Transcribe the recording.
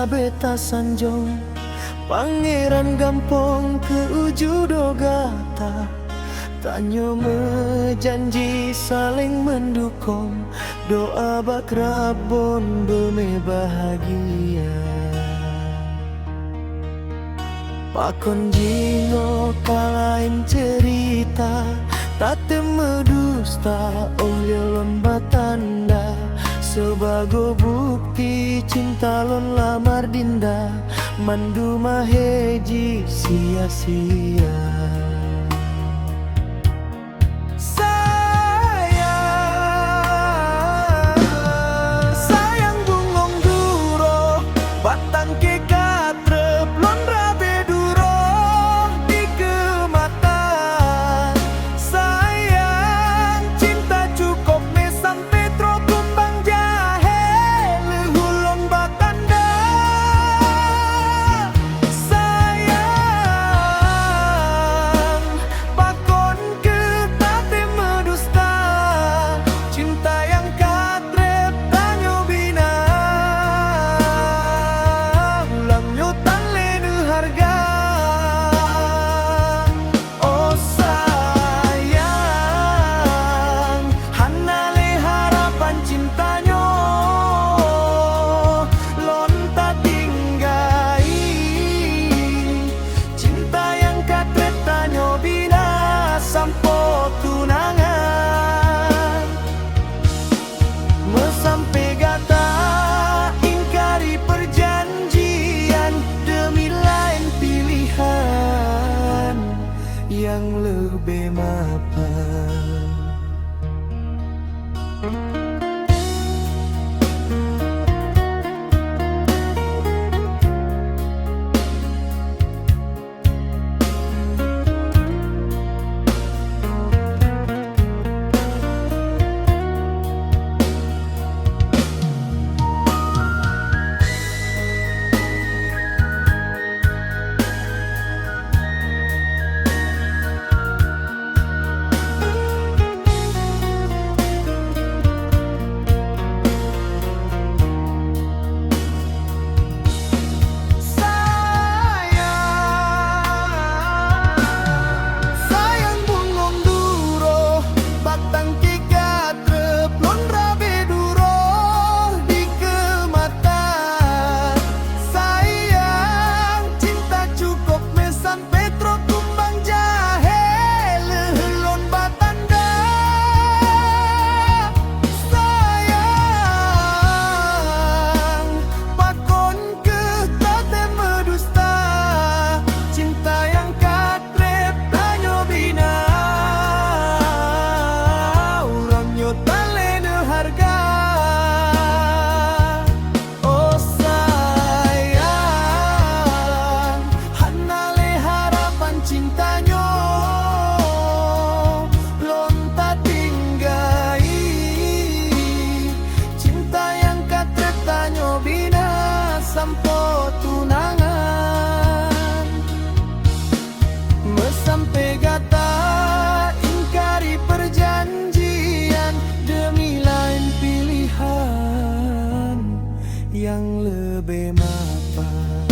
beta sanjong, pangeran gampong ke ujudo gata. Tanyo menjanji saling mendukung, doa bakrabon beme bahagia. Pakon jino kalain cerita, tate medusta oleh lomba tanda. Sebagai bukti cinta lon lamar dinda, mandu maheji sia-sia. Sayang bungong duro, batang ke katrep lon rabe duro di kematan. Sayang cinta cukup me sampai tro kumbang jahe lehulon batanda. Sayang pakon ke tate medusta, cinta yang katrep tanyo bina ulang nyutan lenu harga. Oh sayang, hanale harapan cintanyo lon tak tinggai. Cinta yang katrep tanyo bina sampo tunangan. Sampai gata ingkari perjanjian demi lain pilihan yang lebih mapan. Sayang bungong duro, batang ke katrep lon rabe duro di kematan. Sayang cinta cukup me sampai tro kumbang jahe lehulon batanda. Sayang pakon ke tate medusta, cinta yang katrep tanyo bina ulang nyutan lenu harga. Oh sayang, hanale harapan cintanyo lon tak tinggai. Cinta yang katrep tanyo bina sampo tunangan. Sampai gata ingkari perjanjian demi lain pilihan yang lebih mapan.